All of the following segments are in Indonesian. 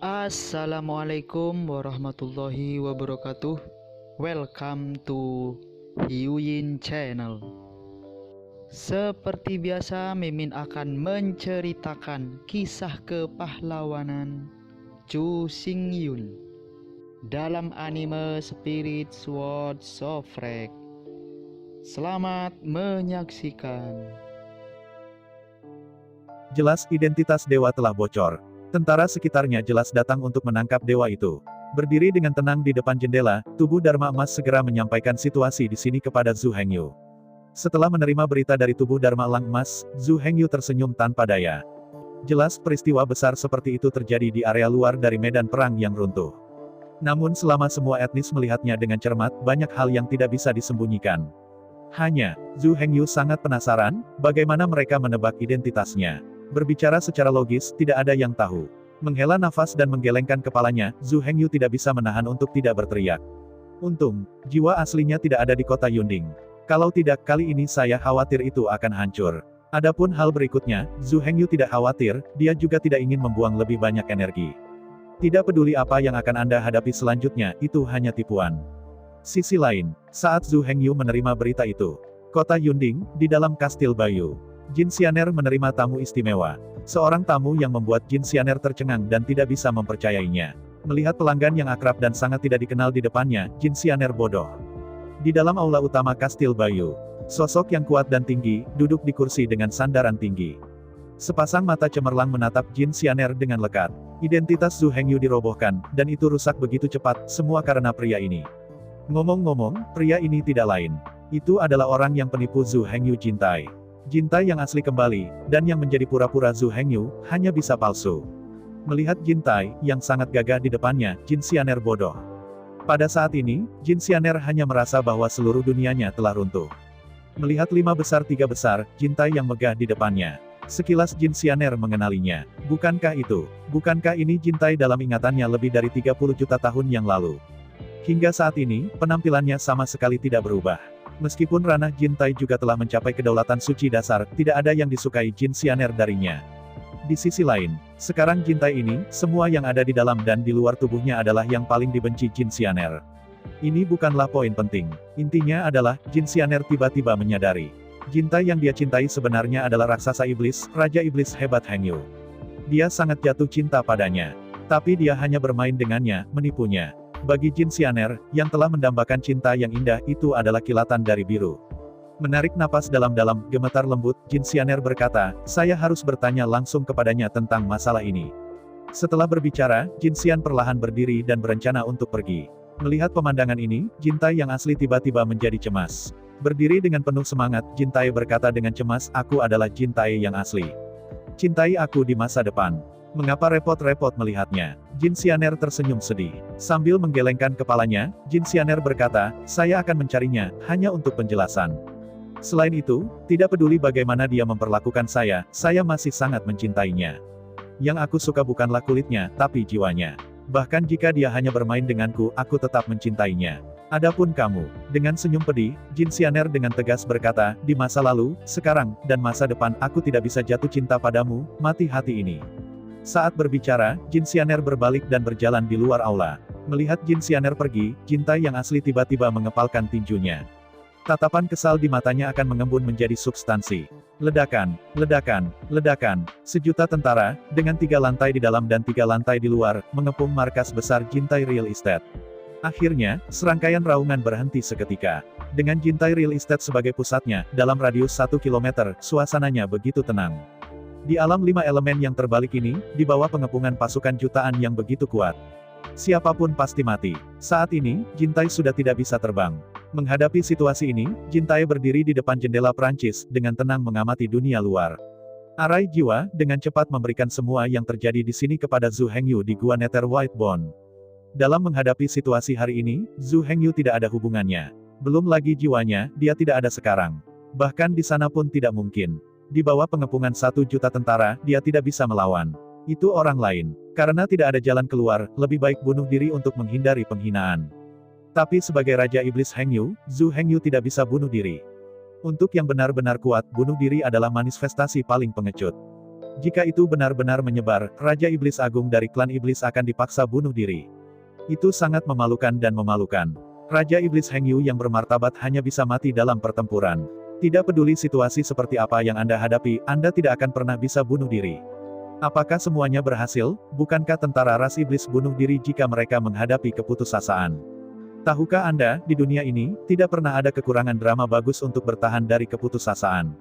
Assalamualaikum warahmatullahi wabarakatuh. Welcome to Hyuyin Channel. Seperti biasa, Mimin akan menceritakan kisah kepahlawanan Chu Xingyun dalam anime Spirit Sword Sofrek. Selamat menyaksikan. Jelas identitas dewa telah bocor. Tentara sekitarnya jelas datang untuk menangkap dewa itu. Berdiri dengan tenang di depan jendela, tubuh Dharma Emas segera menyampaikan situasi di sini kepada Zhu Hengyu. Setelah menerima berita dari tubuh Dharma Elang Emas, Zhu Hengyu tersenyum tanpa daya. Jelas peristiwa besar seperti itu terjadi di area luar dari medan perang yang runtuh. Namun selama semua etnis melihatnya dengan cermat, banyak hal yang tidak bisa disembunyikan. Hanya, Zhu Hengyu sangat penasaran, bagaimana mereka menebak identitasnya. Berbicara secara logis, tidak ada yang tahu. Menghela nafas dan menggelengkan kepalanya, Zhu Hengyu tidak bisa menahan untuk tidak berteriak. Untung, jiwa aslinya tidak ada di kota Yunding. Kalau tidak, kali ini saya khawatir itu akan hancur. Adapun hal berikutnya, Zhu Hengyu tidak khawatir, dia juga tidak ingin membuang lebih banyak energi. Tidak peduli apa yang akan Anda hadapi selanjutnya, itu hanya tipuan. Sisi lain, saat Zhu Hengyu menerima berita itu, kota Yunding, di dalam kastil Bayu, Jin Xianer menerima tamu istimewa. Seorang tamu yang membuat Jin Xianer tercengang dan tidak bisa mempercayainya. Melihat pelanggan yang akrab dan sangat tidak dikenal di depannya, Jin Xianer bodoh. Di dalam aula utama kastil Bayu, sosok yang kuat dan tinggi, duduk di kursi dengan sandaran tinggi. Sepasang mata cemerlang menatap Jin Xianer dengan lekat. Identitas Zhu Hengyu dirobohkan, dan itu rusak begitu cepat, semua karena pria ini. Ngomong-ngomong, pria ini tidak lain. Itu adalah orang yang penipu Zhu Hengyu Jintai. Jintai yang asli kembali, dan yang menjadi pura-pura Zhu Hengyu, hanya bisa palsu. Melihat Jintai, yang sangat gagah di depannya, Jin Xianer bodoh. Pada saat ini, Jin Xianer hanya merasa bahwa seluruh dunianya telah runtuh. Melihat 5 besar 3 besar, Jintai yang megah di depannya. Sekilas Jin Xianer mengenalinya. Bukankah itu? Bukankah ini Jintai dalam ingatannya lebih dari 30 juta tahun yang lalu? Hingga saat ini, penampilannya sama sekali tidak berubah. Meskipun ranah Jintai juga telah mencapai kedaulatan suci dasar, tidak ada yang disukai Jin Xianer darinya. Di sisi lain, sekarang Jintai ini, semua yang ada di dalam dan di luar tubuhnya adalah yang paling dibenci Jin Xianer. Ini bukanlah poin penting. Intinya adalah, Jin Xianer tiba-tiba menyadari. Jintai yang dia cintai sebenarnya adalah raksasa iblis, Raja Iblis hebat Hengyu. Dia sangat jatuh cinta padanya. Tapi dia hanya bermain dengannya, menipunya. Bagi Jin Xianer, yang telah mendambakan cinta yang indah, itu adalah kilatan dari biru. Menarik napas dalam-dalam, gemetar lembut, Jin Xianer berkata, saya harus bertanya langsung kepadanya tentang masalah ini. Setelah berbicara, Jin Xian perlahan berdiri dan berencana untuk pergi. Melihat pemandangan ini, Jintai yang asli tiba-tiba menjadi cemas. Berdiri dengan penuh semangat, Jintai berkata dengan cemas, aku adalah Jintai yang asli. Cintai aku di masa depan. Mengapa repot-repot melihatnya? Jin Xianer tersenyum sedih. Sambil menggelengkan kepalanya, Jin Xianer berkata, saya akan mencarinya, hanya untuk penjelasan. Selain itu, tidak peduli bagaimana dia memperlakukan saya masih sangat mencintainya. Yang aku suka bukanlah kulitnya, tapi jiwanya. Bahkan jika dia hanya bermain denganku, aku tetap mencintainya. Adapun kamu, dengan senyum pedih, Jin Xianer dengan tegas berkata, di masa lalu, sekarang, dan masa depan, aku tidak bisa jatuh cinta padamu, mati hati ini. Saat berbicara, Jin Xianer berbalik dan berjalan di luar aula. Melihat Jin Xianer pergi, Jintai yang asli tiba-tiba mengepalkan tinjunya. Tatapan kesal di matanya akan mengembun menjadi substansi. Ledakan, ledakan, ledakan. Sejuta tentara, dengan 3 lantai di dalam dan 3 lantai di luar, mengepung markas besar Jintai Real Estate. Akhirnya, serangkaian raungan berhenti seketika. Dengan Jintai Real Estate sebagai pusatnya, dalam radius 1 km, suasananya begitu tenang. Di alam 5 elemen yang terbalik ini, di bawah pengepungan pasukan jutaan yang begitu kuat. Siapapun pasti mati. Saat ini, Jintai sudah tidak bisa terbang. Menghadapi situasi ini, Jintai berdiri di depan jendela Prancis, dengan tenang mengamati dunia luar. Arai jiwa, dengan cepat memberikan semua yang terjadi di sini kepada Zhu Hengyu di Gua Nether Whitebone. Dalam menghadapi situasi hari ini, Zhu Hengyu tidak ada hubungannya. Belum lagi jiwanya, dia tidak ada sekarang. Bahkan di sana pun tidak mungkin. Di bawah pengepungan 1 juta tentara, dia tidak bisa melawan. Itu orang lain. Karena tidak ada jalan keluar, lebih baik bunuh diri untuk menghindari penghinaan. Tapi sebagai Raja Iblis Hengyu, Zhu Hengyu tidak bisa bunuh diri. Untuk yang benar-benar kuat, bunuh diri adalah manifestasi paling pengecut. Jika itu benar-benar menyebar, Raja Iblis Agung dari klan Iblis akan dipaksa bunuh diri. Itu sangat memalukan dan memalukan. Raja Iblis Heng Yu yang bermartabat hanya bisa mati dalam pertempuran. Tidak peduli situasi seperti apa yang Anda hadapi, Anda tidak akan pernah bisa bunuh diri. Apakah semuanya berhasil? Bukankah tentara ras iblis bunuh diri jika mereka menghadapi keputusasaan? Tahukah Anda, di dunia ini, tidak pernah ada kekurangan drama bagus untuk bertahan dari keputusasaan.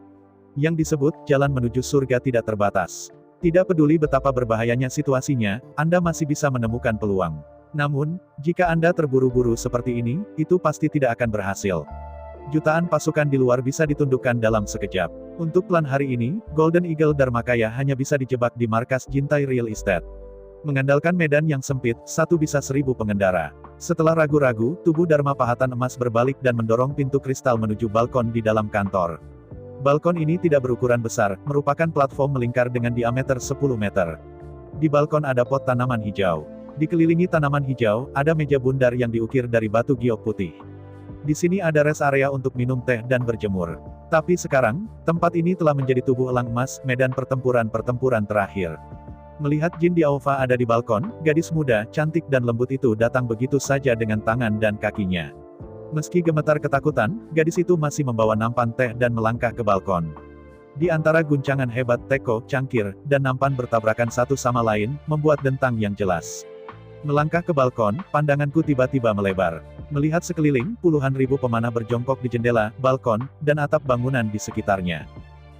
Yang disebut, jalan menuju surga tidak terbatas. Tidak peduli betapa berbahayanya situasinya, Anda masih bisa menemukan peluang. Namun, jika Anda terburu-buru seperti ini, itu pasti tidak akan berhasil. Jutaan pasukan di luar bisa ditundukkan dalam sekejap. Untuk plan hari ini, Golden Eagle Dharmakaya hanya bisa dijebak di markas Jintai Real Estate. Mengandalkan medan yang sempit, satu bisa 1000 pengendara. Setelah ragu-ragu, tubuh Dharma Pahatan Emas berbalik dan mendorong pintu kristal menuju balkon di dalam kantor. Balkon ini tidak berukuran besar, merupakan platform melingkar dengan diameter 10 meter. Di balkon ada pot tanaman hijau. Dikelilingi tanaman hijau, ada meja bundar yang diukir dari batu giok putih. Di sini ada rest area untuk minum teh dan berjemur. Tapi sekarang, tempat ini telah menjadi tubuh elang emas, medan pertempuran terakhir. Melihat Jin Diaova ada di balkon, gadis muda, cantik dan lembut itu datang begitu saja dengan tangan dan kakinya. Meski gemetar ketakutan, gadis itu masih membawa nampan teh dan melangkah ke balkon. Di antara guncangan hebat teko, cangkir, dan nampan bertabrakan satu sama lain, membuat dentang yang jelas. Melangkah ke balkon, pandanganku tiba-tiba melebar. Melihat sekeliling, puluhan ribu pemanah berjongkok di jendela, balkon, dan atap bangunan di sekitarnya.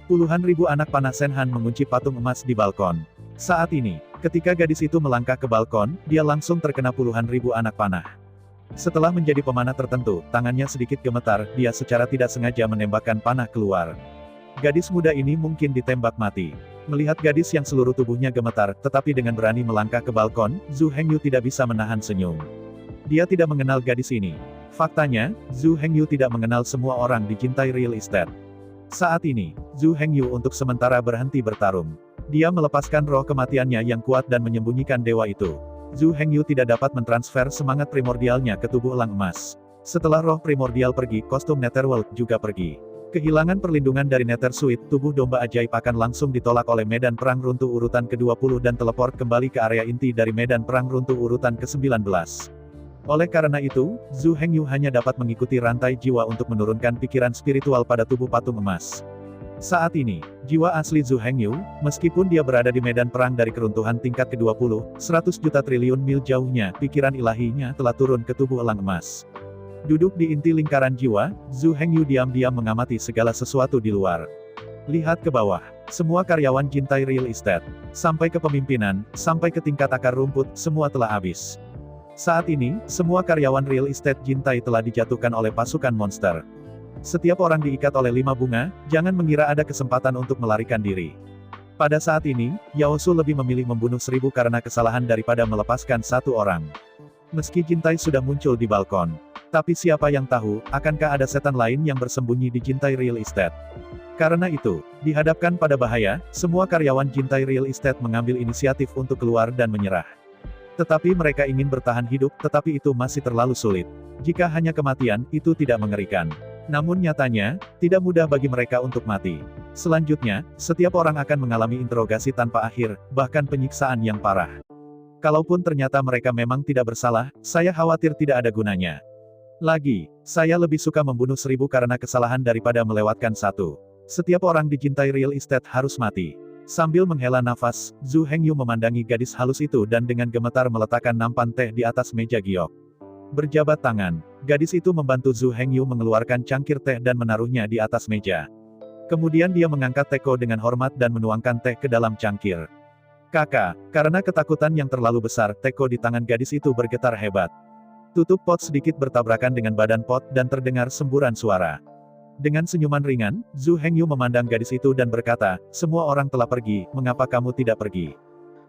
Puluhan ribu anak panah Senhan mengunci patung emas di balkon. Saat ini, ketika gadis itu melangkah ke balkon, dia langsung terkena puluhan ribu anak panah. Setelah menjadi pemanah tertentu, tangannya sedikit gemetar, dia secara tidak sengaja menembakkan panah keluar. Gadis muda ini mungkin ditembak mati. Melihat gadis yang seluruh tubuhnya gemetar, tetapi dengan berani melangkah ke balkon, Zhu Hengyu tidak bisa menahan senyum. Dia tidak mengenal gadis ini. Faktanya, Zhu Hengyu tidak mengenal semua orang di Jintai Real Estate. Saat ini, Zhu Hengyu untuk sementara berhenti bertarung. Dia melepaskan roh kematiannya yang kuat dan menyembunyikan dewa itu. Zhu Hengyu tidak dapat mentransfer semangat primordialnya ke tubuh elang emas. Setelah roh primordial pergi, kostum Netherworld juga pergi. Kehilangan perlindungan dari Nethersuit, tubuh domba ajaib akan langsung ditolak oleh medan perang runtuh urutan ke-20 dan teleport kembali ke area inti dari medan perang runtuh urutan ke-19. Oleh karena itu, Zhu Hengyu hanya dapat mengikuti rantai jiwa untuk menurunkan pikiran spiritual pada tubuh patung emas. Saat ini, jiwa asli Zhu Hengyu, meskipun dia berada di medan perang dari keruntuhan tingkat ke-20, 100 juta triliun mil jauhnya, pikiran ilahinya telah turun ke tubuh elang emas. Duduk di inti lingkaran jiwa, Zhu Hengyu diam-diam mengamati segala sesuatu di luar. Lihat ke bawah, semua karyawan Jintai Real Estate, sampai ke pemimpinan, sampai ke tingkat akar rumput, semua telah habis. Saat ini, semua karyawan Real Estate Jintai telah dijatuhkan oleh pasukan monster. Setiap orang diikat oleh 5 bunga, jangan mengira ada kesempatan untuk melarikan diri. Pada saat ini, Yao Su lebih memilih membunuh 1000 karena kesalahan daripada melepaskan 1 orang. Meski Jintai sudah muncul di balkon. Tapi siapa yang tahu, akankah ada setan lain yang bersembunyi di Jintai Real Estate? Karena itu, dihadapkan pada bahaya, semua karyawan Jintai Real Estate mengambil inisiatif untuk keluar dan menyerah. Tetapi mereka ingin bertahan hidup, tetapi itu masih terlalu sulit. Jika hanya kematian, itu tidak mengerikan. Namun nyatanya, tidak mudah bagi mereka untuk mati. Selanjutnya, setiap orang akan mengalami interogasi tanpa akhir, bahkan penyiksaan yang parah. Kalaupun ternyata mereka memang tidak bersalah, saya khawatir tidak ada gunanya. Lagi, saya lebih suka membunuh 1000 karena kesalahan daripada melewatkan 1. Setiap orang di Jintai Real Estate harus mati. Sambil menghela nafas, Zhu Hengyu memandangi gadis halus itu dan dengan gemetar meletakkan nampan teh di atas meja giok. Berjabat tangan, gadis itu membantu Zhu Hengyu mengeluarkan cangkir teh dan menaruhnya di atas meja. Kemudian dia mengangkat teko dengan hormat dan menuangkan teh ke dalam cangkir. Kakak, karena ketakutan yang terlalu besar, teko di tangan gadis itu bergetar hebat. Tutup pot sedikit bertabrakan dengan badan pot dan terdengar semburan suara. Dengan senyuman ringan, Zhu Hengyu memandang gadis itu dan berkata, semua orang telah pergi, mengapa kamu tidak pergi?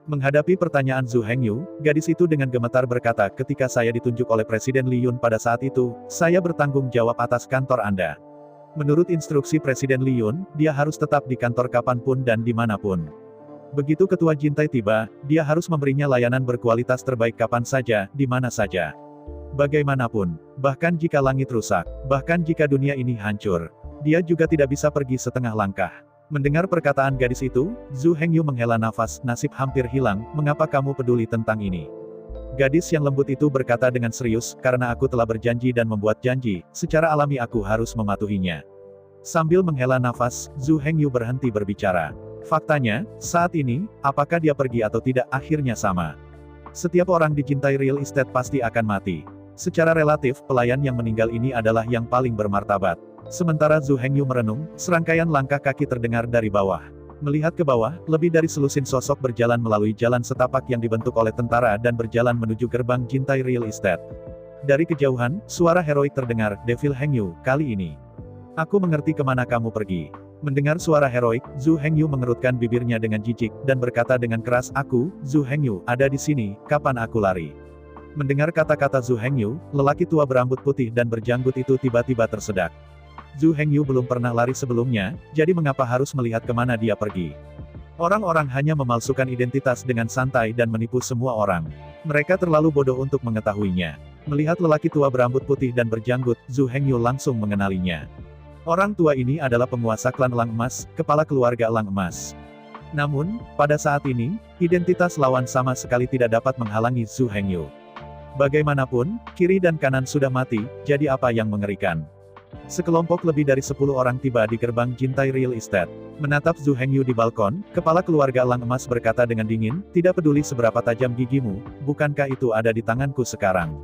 Menghadapi pertanyaan Zhu Hengyu, gadis itu dengan gemetar berkata, ketika saya ditunjuk oleh Presiden Li Yun pada saat itu, saya bertanggung jawab atas kantor Anda. Menurut instruksi Presiden Li Yun, dia harus tetap di kantor kapanpun dan dimanapun. Begitu ketua Jintai tiba, dia harus memberinya layanan berkualitas terbaik kapan saja, di mana saja. Bagaimanapun, bahkan jika langit rusak, bahkan jika dunia ini hancur, dia juga tidak bisa pergi setengah langkah. Mendengar perkataan gadis itu, Zhu Hengyu menghela nafas, nasib hampir hilang, mengapa kamu peduli tentang ini? Gadis yang lembut itu berkata dengan serius, karena aku telah berjanji dan membuat janji, secara alami aku harus mematuhinya. Sambil menghela nafas, Zhu Hengyu berhenti berbicara. Faktanya, saat ini, apakah dia pergi atau tidak akhirnya sama. Setiap orang dicintai real estate pasti akan mati. Secara relatif, pelayan yang meninggal ini adalah yang paling bermartabat. Sementara Zhu Hengyu merenung, serangkaian langkah kaki terdengar dari bawah. Melihat ke bawah, lebih dari selusin sosok berjalan melalui jalan setapak yang dibentuk oleh tentara dan berjalan menuju gerbang Jintai Real Estate. Dari kejauhan, suara heroik terdengar, Devil Hengyu, kali ini. Aku mengerti kemana kamu pergi. Mendengar suara heroik, Zhu Hengyu mengerutkan bibirnya dengan jijik, dan berkata dengan keras, aku, Zhu Hengyu, ada di sini, kapan aku lari? Mendengar kata-kata Zhu Hengyu, lelaki tua berambut putih dan berjanggut itu tiba-tiba tersedak. Zhu Hengyu belum pernah lari sebelumnya, jadi mengapa harus melihat kemana dia pergi? Orang-orang hanya memalsukan identitas dengan santai dan menipu semua orang. Mereka terlalu bodoh untuk mengetahuinya. Melihat lelaki tua berambut putih dan berjanggut, Zhu Hengyu langsung mengenalinya. Orang tua ini adalah penguasa klan Elang Emas, kepala keluarga Elang Emas. Namun, pada saat ini, identitas lawan sama sekali tidak dapat menghalangi Zhu Hengyu. Bagaimanapun, kiri dan kanan sudah mati, jadi apa yang mengerikan? Sekelompok lebih dari 10 orang tiba di gerbang Jintai Real Estate. Menatap Zhu Hengyu di balkon, kepala keluarga Elang Emas berkata dengan dingin, tidak peduli seberapa tajam gigimu, bukankah itu ada di tanganku sekarang?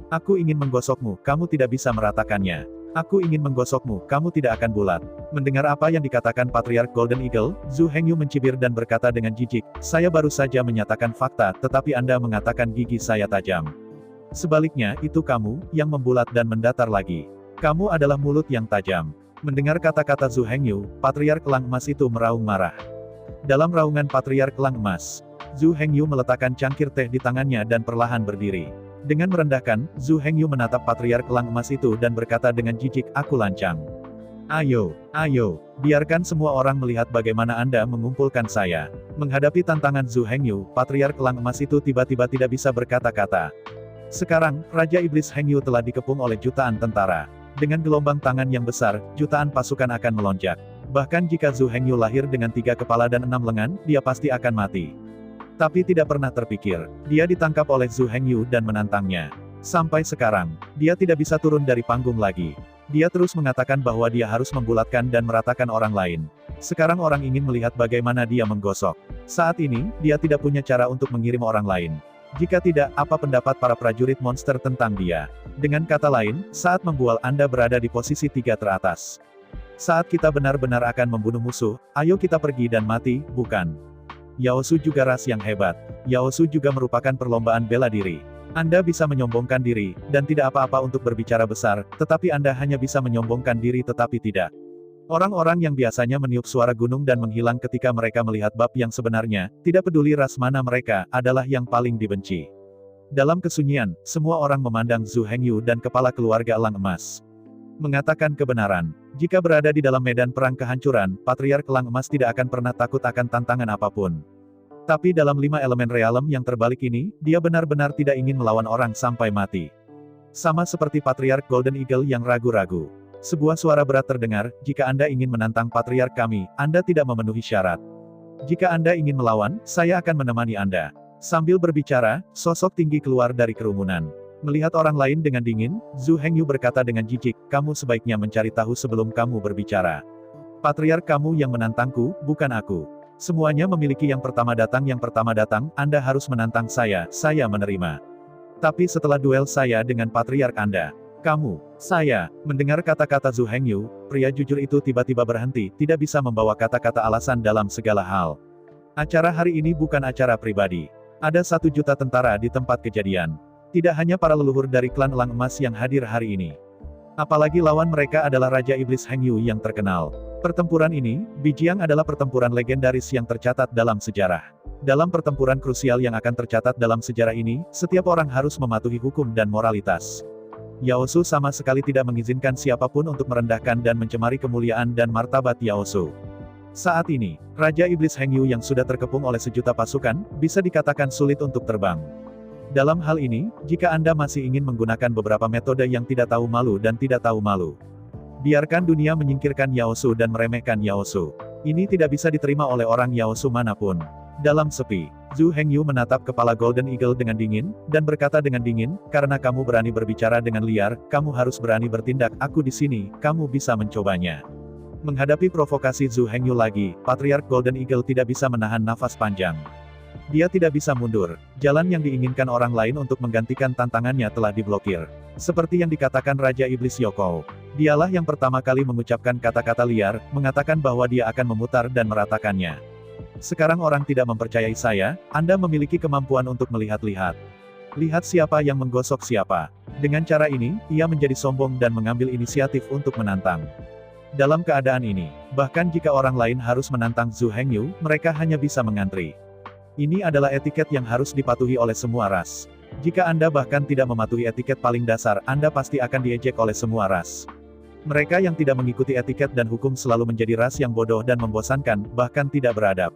Aku ingin menggosokmu, kamu tidak bisa meratakannya. Aku ingin menggosokmu, kamu tidak akan bulat. Mendengar apa yang dikatakan Patriark Golden Eagle, Zhu Hengyu mencibir dan berkata dengan jijik, saya baru saja menyatakan fakta, tetapi Anda mengatakan gigi saya tajam. Sebaliknya, itu kamu, yang membulat dan mendatar lagi. Kamu adalah mulut yang tajam. Mendengar kata-kata Zhu Hengyu, Patriark Elang Emas itu meraung marah. Dalam raungan Patriark Elang Emas, Zhu Hengyu meletakkan cangkir teh di tangannya dan perlahan berdiri. Dengan merendahkan, Zhu Hengyu menatap Patriark Elang Emas itu dan berkata dengan jijik, aku lancang. Ayo, biarkan semua orang melihat bagaimana Anda mengumpulkan saya. Menghadapi tantangan Zhu Hengyu, Patriark Elang Emas itu tiba-tiba tidak bisa berkata-kata. Sekarang, Raja Iblis Hengyu telah dikepung oleh jutaan tentara. Dengan gelombang tangan yang besar, jutaan pasukan akan melonjak. Bahkan jika Zhu Hengyu lahir dengan 3 kepala dan 6 lengan, dia pasti akan mati. Tapi tidak pernah terpikir, dia ditangkap oleh Zhu Hengyu dan menantangnya. Sampai sekarang, dia tidak bisa turun dari panggung lagi. Dia terus mengatakan bahwa dia harus membulatkan dan meratakan orang lain. Sekarang orang ingin melihat bagaimana dia menggosok. Saat ini, dia tidak punya cara untuk mengirim orang lain. Jika tidak, apa pendapat para prajurit monster tentang dia? Dengan kata lain, saat membual Anda berada di posisi 3 teratas. Saat kita benar-benar akan membunuh musuh, ayo kita pergi dan mati, bukan? Yao Su juga ras yang hebat. Yao Su juga merupakan perlombaan bela diri. Anda bisa menyombongkan diri, dan tidak apa-apa untuk berbicara besar, tetapi Anda hanya bisa menyombongkan diri tetapi tidak. Orang-orang yang biasanya meniup suara gunung dan menghilang ketika mereka melihat bab yang sebenarnya, tidak peduli ras mana mereka, adalah yang paling dibenci. Dalam kesunyian, semua orang memandang Zhu Hengyu dan kepala keluarga Elang Emas. Mengatakan kebenaran, jika berada di dalam medan perang kehancuran, Patriark Elang Emas tidak akan pernah takut akan tantangan apapun. Tapi dalam 5 elemen realem yang terbalik ini, dia benar-benar tidak ingin melawan orang sampai mati. Sama seperti Patriark Golden Eagle yang ragu-ragu. Sebuah suara berat terdengar, jika Anda ingin menantang Patriark kami, Anda tidak memenuhi syarat. Jika Anda ingin melawan, saya akan menemani Anda. Sambil berbicara, sosok tinggi keluar dari kerumunan. Melihat orang lain dengan dingin, Zhu Hengyu berkata dengan jijik, kamu sebaiknya mencari tahu sebelum kamu berbicara. Patriark kamu yang menantangku, bukan aku. Semuanya memiliki yang pertama datang, Anda harus menantang saya menerima. Tapi setelah duel saya dengan Patriark Anda, saya, mendengar kata-kata Zhu Hengyu, pria jujur itu tiba-tiba berhenti, tidak bisa membawa kata-kata alasan dalam segala hal. Acara hari ini bukan acara pribadi. Ada 1 juta tentara di tempat kejadian. Tidak hanya para leluhur dari klan Elang Emas yang hadir hari ini. Apalagi lawan mereka adalah Raja Iblis Hengyu yang terkenal. Pertempuran ini, Bijiang adalah pertempuran legendaris yang tercatat dalam sejarah. Dalam pertempuran krusial yang akan tercatat dalam sejarah ini, setiap orang harus mematuhi hukum dan moralitas. Yao Su sama sekali tidak mengizinkan siapapun untuk merendahkan dan mencemari kemuliaan dan martabat Yao Su. Saat ini, Raja Iblis Hengyu yang sudah terkepung oleh sejuta pasukan, bisa dikatakan sulit untuk terbang. Dalam hal ini, jika Anda masih ingin menggunakan beberapa metode yang tidak tahu malu dan tidak tahu malu, biarkan dunia menyingkirkan Yao Su dan meremehkan Yao Su. Ini tidak bisa diterima oleh orang Yaosu manapun. Dalam sepi, Zhu Hengyu menatap kepala Golden Eagle dengan dingin, dan berkata dengan dingin, karena kamu berani berbicara dengan liar, kamu harus berani bertindak, aku di sini, kamu bisa mencobanya. Menghadapi provokasi Zhu Hengyu lagi, Patriark Golden Eagle tidak bisa menahan nafas panjang. Dia tidak bisa mundur, jalan yang diinginkan orang lain untuk menggantikan tantangannya telah diblokir. Seperti yang dikatakan Raja Iblis Yoko. Dialah yang pertama kali mengucapkan kata-kata liar, mengatakan bahwa dia akan memutar dan meratakannya. Sekarang orang tidak mempercayai saya, Anda memiliki kemampuan untuk melihat-lihat. Lihat siapa yang menggosok siapa. Dengan cara ini, ia menjadi sombong dan mengambil inisiatif untuk menantang. Dalam keadaan ini, bahkan jika orang lain harus menantang Zhu Hengyu, mereka hanya bisa mengantri. Ini adalah etiket yang harus dipatuhi oleh semua ras. Jika Anda bahkan tidak mematuhi etiket paling dasar, Anda pasti akan diejek oleh semua ras. Mereka yang tidak mengikuti etiket dan hukum selalu menjadi ras yang bodoh dan membosankan, bahkan tidak beradab.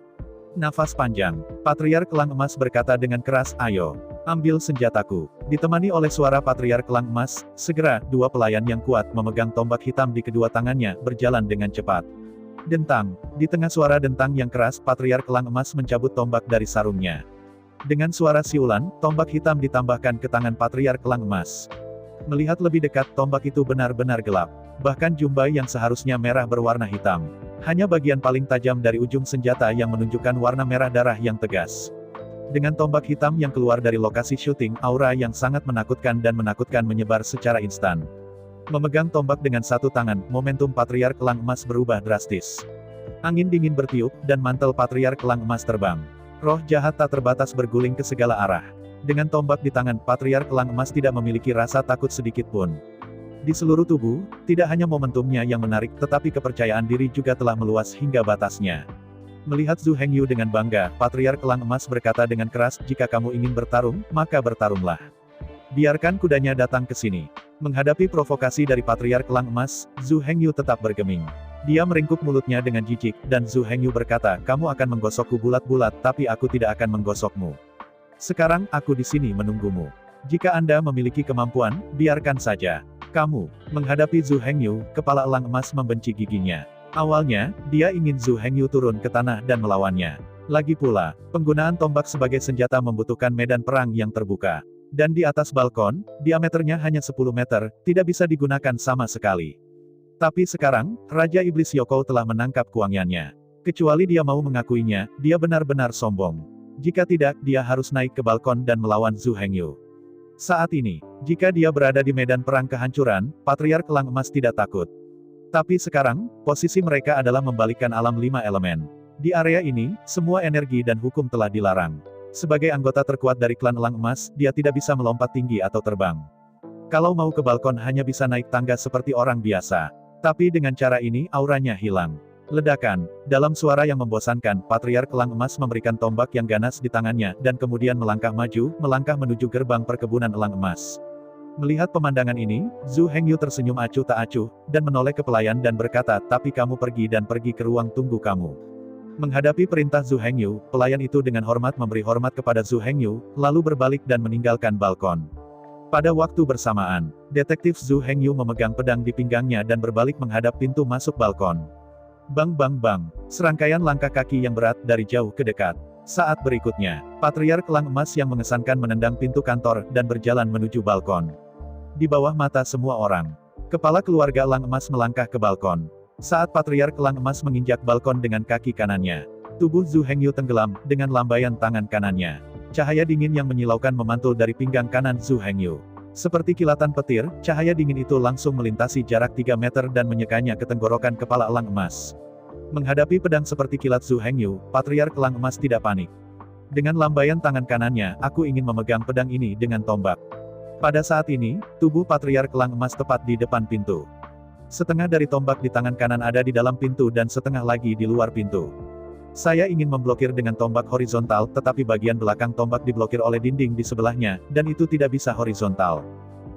Nafas panjang. Patriark Elang Emas berkata dengan keras, ayo, ambil senjataku. Ditemani oleh suara Patriark Elang Emas, segera, dua pelayan yang kuat memegang tombak hitam di kedua tangannya, berjalan dengan cepat. Dentang. Di tengah suara dentang yang keras, Patriark Elang Emas mencabut tombak dari sarungnya. Dengan suara siulan, tombak hitam ditambahkan ke tangan Patriark Elang Emas. Melihat lebih dekat, tombak itu benar-benar gelap. Bahkan jumbai yang seharusnya merah berwarna hitam. Hanya bagian paling tajam dari ujung senjata yang menunjukkan warna merah darah yang tegas. Dengan tombak hitam yang keluar dari lokasi syuting, aura yang sangat menakutkan dan menakutkan menyebar secara instan. Memegang tombak dengan satu tangan, momentum Patriark Elang Emas berubah drastis. Angin dingin bertiup, dan mantel Patriark Elang Emas terbang. Roh jahat tak terbatas berguling ke segala arah. Dengan tombak di tangan, Patriark Elang Emas tidak memiliki rasa takut sedikit pun. Di seluruh tubuh, tidak hanya momentumnya yang menarik, tetapi kepercayaan diri juga telah meluas hingga batasnya. Melihat Zhu Hengyu dengan bangga, Patriark Elang Emas berkata dengan keras, jika kamu ingin bertarung, maka bertarunglah. Biarkan kudanya datang ke sini. Menghadapi provokasi dari Patriark Elang Emas, Zhu Hengyu tetap bergeming. Dia meringkuk mulutnya dengan jijik, dan Zhu Hengyu berkata, kamu akan menggosokku bulat-bulat, tapi aku tidak akan menggosokmu. Sekarang, aku di sini menunggumu. Jika Anda memiliki kemampuan, biarkan saja. Kamu, menghadapi Zhu Hengyu, kepala Elang Emas membenci giginya. Awalnya, dia ingin Zhu Hengyu turun ke tanah dan melawannya. Lagi pula, penggunaan tombak sebagai senjata membutuhkan medan perang yang terbuka. Dan di atas balkon, diameternya hanya 10 meter, tidak bisa digunakan sama sekali. Tapi sekarang, Raja Iblis Yoko telah menangkap kuangiannya. Kecuali dia mau mengakuinya, dia benar-benar sombong. Jika tidak, dia harus naik ke balkon dan melawan Zhu Hengyu. Saat ini, jika dia berada di medan perang kehancuran, Patriark Elang Emas tidak takut. Tapi sekarang, posisi mereka adalah membalikkan alam 5 elemen. Di area ini, semua energi dan hukum telah dilarang. Sebagai anggota terkuat dari klan Elang Emas, dia tidak bisa melompat tinggi atau terbang. Kalau mau ke balkon hanya bisa naik tangga seperti orang biasa. Tapi dengan cara ini, auranya hilang. Ledakan. Dalam suara yang membosankan, Patriark Elang Emas memberikan tombak yang ganas di tangannya, dan kemudian melangkah maju, melangkah menuju gerbang perkebunan Elang Emas. Melihat pemandangan ini, Zhu Hengyu tersenyum acuh tak acuh, dan menoleh ke pelayan dan berkata, tapi kamu pergi dan pergi ke ruang tunggu kamu. Menghadapi perintah Zhu Hengyu, pelayan itu dengan hormat memberi hormat kepada Zhu Hengyu, lalu berbalik dan meninggalkan balkon. Pada waktu bersamaan, detektif Zhu Hengyu memegang pedang di pinggangnya dan berbalik menghadap pintu masuk balkon. Bang bang bang, serangkaian langkah kaki yang berat dari jauh ke dekat. Saat berikutnya, Patriark Elang Emas yang mengesankan menendang pintu kantor dan berjalan menuju balkon. Di bawah mata semua orang, kepala keluarga Elang Emas melangkah ke balkon. Saat Patriark Elang Emas menginjak balkon dengan kaki kanannya, tubuh Zhu Hengyu tenggelam dengan lambaian tangan kanannya. Cahaya dingin yang menyilaukan memantul dari pinggang kanan Zhu Hengyu. Seperti kilatan petir, cahaya dingin itu langsung melintasi jarak 3 meter dan menyekanya ke tenggorokan kepala Elang Emas. Menghadapi pedang seperti kilat Zhu Hengyu, Patriark Elang Emas tidak panik. Dengan lambaian tangan kanannya, aku ingin memegang pedang ini dengan tombak. Pada saat ini, tubuh Patriark Elang Emas tepat di depan pintu. Setengah dari tombak di tangan kanan ada di dalam pintu dan setengah lagi di luar pintu. Saya ingin memblokir dengan tombak horizontal, tetapi bagian belakang tombak diblokir oleh dinding di sebelahnya, dan itu tidak bisa horizontal.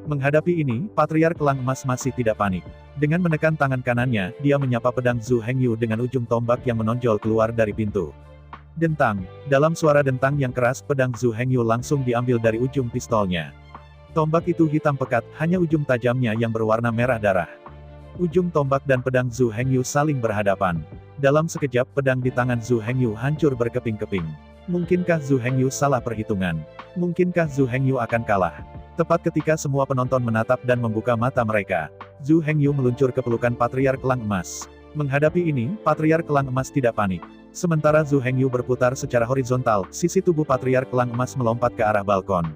Menghadapi ini, Patriark Elang Emas masih tidak panik. Dengan menekan tangan kanannya, dia menyapa pedang Zhu Hengyu dengan ujung tombak yang menonjol keluar dari pintu. Dentang. Dalam suara dentang yang keras, pedang Zhu Hengyu langsung diambil dari ujung pistolnya. Tombak itu hitam pekat, hanya ujung tajamnya yang berwarna merah darah. Ujung tombak dan pedang Zhu Hengyu saling berhadapan. Dalam sekejap pedang di tangan Zhu Hengyu hancur berkeping-keping. Mungkinkah Zhu Hengyu salah perhitungan? Mungkinkah Zhu Hengyu akan kalah? Tepat ketika semua penonton menatap dan membuka mata mereka, Zhu Hengyu meluncur ke pelukan Patriark Kelang Emas. Menghadapi ini, Patriark Kelang Emas tidak panik. Sementara Zhu Hengyu berputar secara horizontal, sisi tubuh Patriark Kelang Emas melompat ke arah balkon.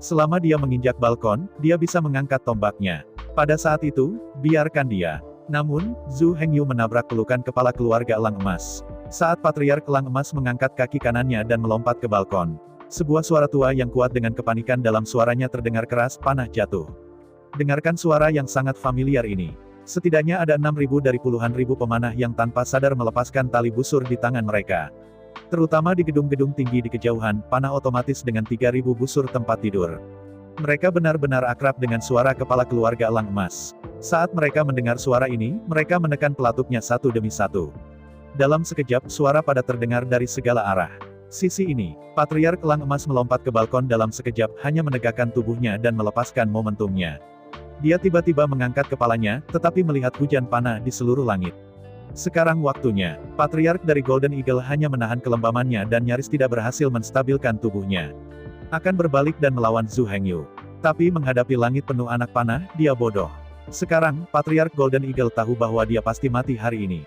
Selama dia menginjak balkon, dia bisa mengangkat tombaknya. Pada saat itu, biarkan dia. Namun, Zhu Hengyu menabrak pelukan kepala keluarga Elang Emas. Saat Patriark Elang Emas mengangkat kaki kanannya dan melompat ke balkon, sebuah suara tua yang kuat dengan kepanikan dalam suaranya terdengar keras, panah jatuh. Dengarkan suara yang sangat familiar ini. Setidaknya ada 6.000 dari puluhan ribu pemanah yang tanpa sadar melepaskan tali busur di tangan mereka. Terutama di gedung-gedung tinggi di kejauhan, panah otomatis dengan 3.000 busur tempat tidur. Mereka benar-benar akrab dengan suara kepala keluarga Elang Emas. Saat mereka mendengar suara ini, mereka menekan pelatuknya satu demi satu. Dalam sekejap, suara pada terdengar dari segala arah. Sisi ini, Patriark Elang Emas melompat ke balkon dalam sekejap, hanya menegakkan tubuhnya dan melepaskan momentumnya. Dia tiba-tiba mengangkat kepalanya, tetapi melihat hujan panah di seluruh langit. Sekarang waktunya, Patriark dari Golden Eagle hanya menahan kelembamannya dan nyaris tidak berhasil menstabilkan tubuhnya. Akan berbalik dan melawan Zhu Hengyu. Tapi menghadapi langit penuh anak panah, dia bodoh. Sekarang, Patriark Golden Eagle tahu bahwa dia pasti mati hari ini.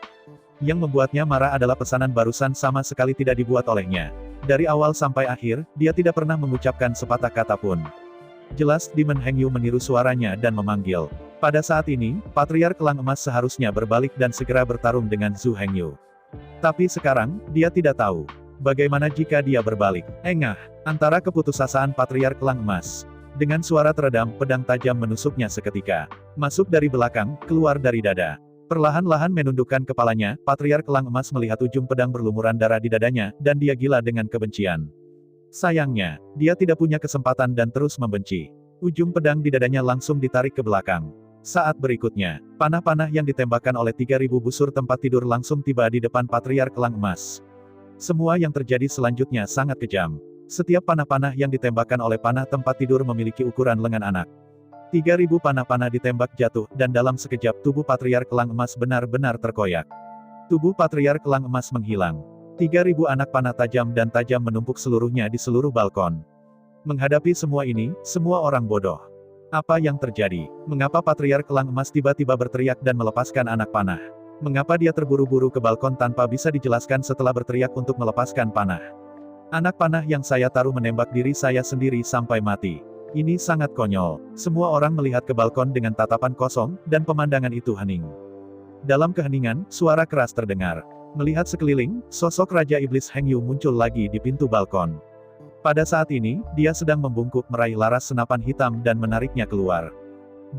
Yang membuatnya marah adalah pesanan barusan sama sekali tidak dibuat olehnya. Dari awal sampai akhir, dia tidak pernah mengucapkan sepatah kata pun. Jelas, Demon Hengyu meniru suaranya dan memanggil. Pada saat ini, Patriark Kelang Emas seharusnya berbalik dan segera bertarung dengan Zhu Hengyu. Tapi sekarang, dia tidak tahu. Bagaimana jika dia berbalik? Engah, antara keputusasaan Patriark Kelang Emas. Dengan suara teredam, pedang tajam menusuknya seketika. Masuk dari belakang, keluar dari dada. Perlahan-lahan menundukkan kepalanya, Patriark Kelang Emas melihat ujung pedang berlumuran darah di dadanya, dan dia gila dengan kebencian. Sayangnya, dia tidak punya kesempatan dan terus membenci. Ujung pedang di dadanya langsung ditarik ke belakang. Saat berikutnya, panah-panah yang ditembakkan oleh 3.000 busur tempat tidur langsung tiba di depan Patriark Kelang Emas. Semua yang terjadi selanjutnya sangat kejam. Setiap panah-panah yang ditembakkan oleh panah tempat tidur memiliki ukuran lengan anak. 3.000 panah-panah ditembak jatuh, dan dalam sekejap tubuh Patriark Kelang Emas benar-benar terkoyak. Tubuh Patriark Kelang Emas menghilang. 3.000 anak panah tajam dan tajam menumpuk seluruhnya di seluruh balkon. Menghadapi semua ini, semua orang bodoh. Apa yang terjadi? Mengapa Patriark Kelang Emas tiba-tiba berteriak dan melepaskan anak panah? Mengapa dia terburu-buru ke balkon tanpa bisa dijelaskan setelah berteriak untuk melepaskan panah? Anak panah yang saya taruh menembak diri saya sendiri sampai mati. Ini sangat konyol. Semua orang melihat ke balkon dengan tatapan kosong, dan pemandangan itu hening. Dalam keheningan, suara keras terdengar. Melihat sekeliling, sosok Raja Iblis Hengyu muncul lagi di pintu balkon. Pada saat ini, dia sedang membungkuk meraih laras senapan hitam dan menariknya keluar.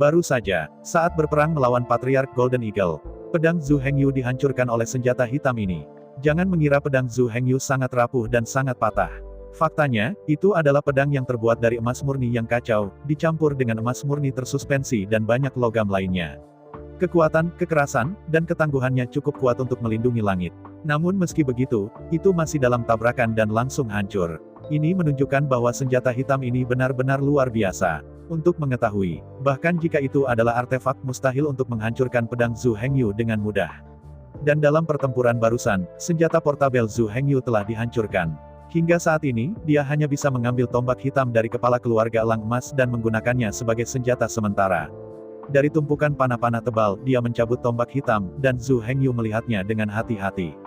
Baru saja, saat berperang melawan Patriark Golden Eagle, pedang Zhu Hengyu dihancurkan oleh senjata hitam ini. Jangan mengira pedang Zhu Hengyu sangat rapuh dan sangat patah. Faktanya, itu adalah pedang yang terbuat dari emas murni yang kacau, dicampur dengan emas murni tersuspensi dan banyak logam lainnya. Kekuatan, kekerasan, dan ketangguhannya cukup kuat untuk melindungi langit. Namun meski begitu, itu masih dalam tabrakan dan langsung hancur. Ini menunjukkan bahwa senjata hitam ini benar-benar luar biasa. Untuk mengetahui, bahkan jika itu adalah artefak mustahil untuk menghancurkan pedang Zhu Hengyu dengan mudah. Dan dalam pertempuran barusan, senjata portabel Zhu Hengyu telah dihancurkan. Hingga saat ini, dia hanya bisa mengambil tombak hitam dari kepala keluarga Elang Emas dan menggunakannya sebagai senjata sementara. Dari tumpukan panah-panah tebal, dia mencabut tombak hitam, dan Zhu Hengyu melihatnya dengan hati-hati.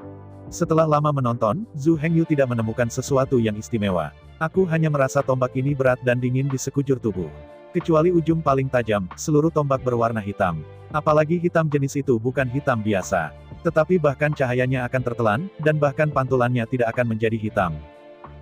Setelah lama menonton, Zhu Hengyu tidak menemukan sesuatu yang istimewa. Aku hanya merasa tombak ini berat dan dingin di sekujur tubuh. Kecuali ujung paling tajam, seluruh tombak berwarna hitam. Apalagi hitam jenis itu bukan hitam biasa. Tetapi bahkan cahayanya akan tertelan, dan bahkan pantulannya tidak akan menjadi hitam.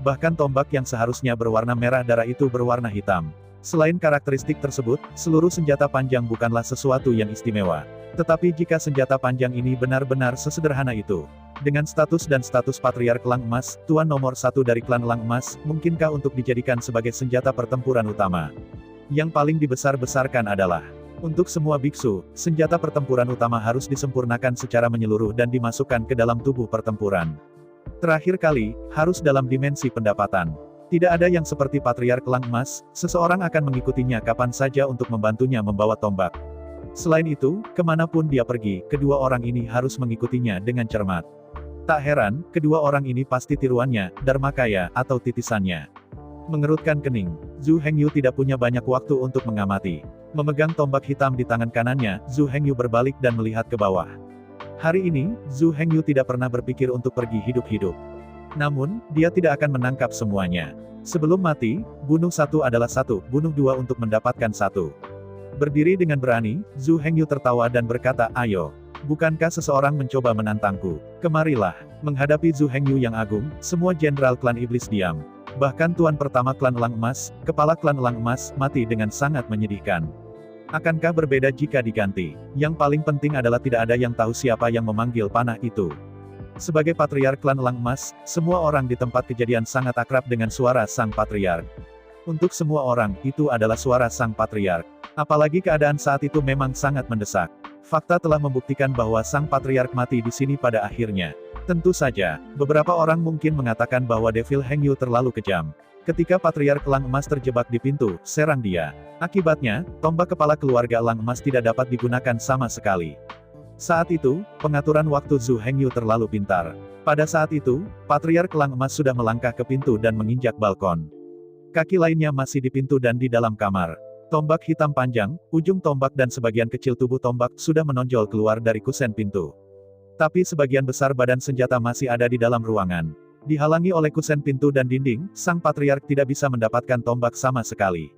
Bahkan tombak yang seharusnya berwarna merah darah itu berwarna hitam. Selain karakteristik tersebut, seluruh senjata panjang bukanlah sesuatu yang istimewa. Tetapi jika senjata panjang ini benar-benar sesederhana itu, dengan status dan status Patriark Kelang Emas, tuan nomor 1 dari klan Elang Emas, mungkinkah untuk dijadikan sebagai senjata pertempuran utama? Yang paling dibesar-besarkan adalah, untuk semua biksu, senjata pertempuran utama harus disempurnakan secara menyeluruh dan dimasukkan ke dalam tubuh pertempuran. Terakhir kali, harus dalam dimensi pendapatan. Tidak ada yang seperti Patriark Kelang Emas, seseorang akan mengikutinya kapan saja untuk membantunya membawa tombak. Selain itu, kemanapun dia pergi, kedua orang ini harus mengikutinya dengan cermat. Tak heran, kedua orang ini pasti tiruannya, Dharmakaya, atau titisannya. Mengerutkan kening, Zhu Hengyu tidak punya banyak waktu untuk mengamati. Memegang tombak hitam di tangan kanannya, Zhu Hengyu berbalik dan melihat ke bawah. Hari ini, Zhu Hengyu tidak pernah berpikir untuk pergi hidup-hidup. Namun, dia tidak akan menangkap semuanya. Sebelum mati, bunuh satu adalah satu, bunuh dua untuk mendapatkan satu. Berdiri dengan berani, Zhu Hengyu tertawa dan berkata, ayo. Bukankah seseorang mencoba menantangku? Kemarilah. Menghadapi Zhu Hengyu yang agung, semua jenderal klan iblis diam. Bahkan tuan pertama klan Elang Emas, kepala klan Elang Emas, mati dengan sangat menyedihkan. Akankah berbeda jika diganti? Yang paling penting adalah tidak ada yang tahu siapa yang memanggil panah itu. Sebagai patriark klan Elang Emas, semua orang di tempat kejadian sangat akrab dengan suara sang patriark. Untuk semua orang, itu adalah suara sang patriark. Apalagi keadaan saat itu memang sangat mendesak. Fakta telah membuktikan bahwa sang patriark mati di sini pada akhirnya. Tentu saja, beberapa orang mungkin mengatakan bahwa Devil Hengyu terlalu kejam. Ketika Patriark Elang Emas terjebak di pintu, serang dia. Akibatnya, tombak kepala keluarga Elang Emas tidak dapat digunakan sama sekali. Saat itu, pengaturan waktu Zhu Hengyu terlalu pintar. Pada saat itu, Patriark Elang Emas sudah melangkah ke pintu dan menginjak balkon. Kaki lainnya masih di pintu dan di dalam kamar. Tombak hitam panjang, ujung tombak dan sebagian kecil tubuh tombak sudah menonjol keluar dari kusen pintu. Tapi sebagian besar badan senjata masih ada di dalam ruangan. Dihalangi oleh kusen pintu dan dinding, sang patriark tidak bisa mendapatkan tombak sama sekali.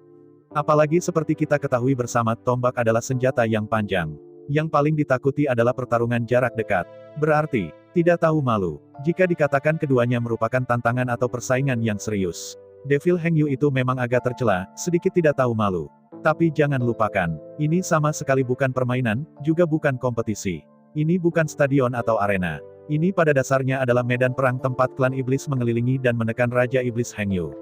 Apalagi seperti kita ketahui bersama, tombak adalah senjata yang panjang. Yang paling ditakuti adalah pertarungan jarak dekat. Berarti, tidak tahu malu, jika dikatakan keduanya merupakan tantangan atau persaingan yang serius. Devil Hengyu itu memang agak tercela, sedikit tidak tahu malu. Tapi jangan lupakan, ini sama sekali bukan permainan, juga bukan kompetisi. Ini bukan stadion atau arena. Ini pada dasarnya adalah medan perang tempat klan iblis mengelilingi dan menekan Raja Iblis Hengyu.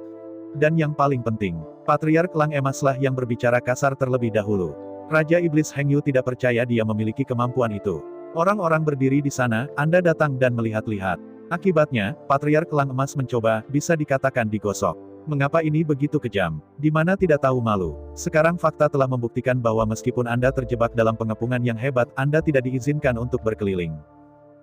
Dan yang paling penting, Patriark Elang Emaslah yang berbicara kasar terlebih dahulu. Raja Iblis Hengyu tidak percaya dia memiliki kemampuan itu. Orang-orang berdiri di sana, Anda datang dan melihat-lihat. Akibatnya, Patriark Elang Emas mencoba, bisa dikatakan digosok. Mengapa ini begitu kejam? Di mana tidak tahu malu? Sekarang fakta telah membuktikan bahwa meskipun Anda terjebak dalam pengepungan yang hebat, Anda tidak diizinkan untuk berkeliling.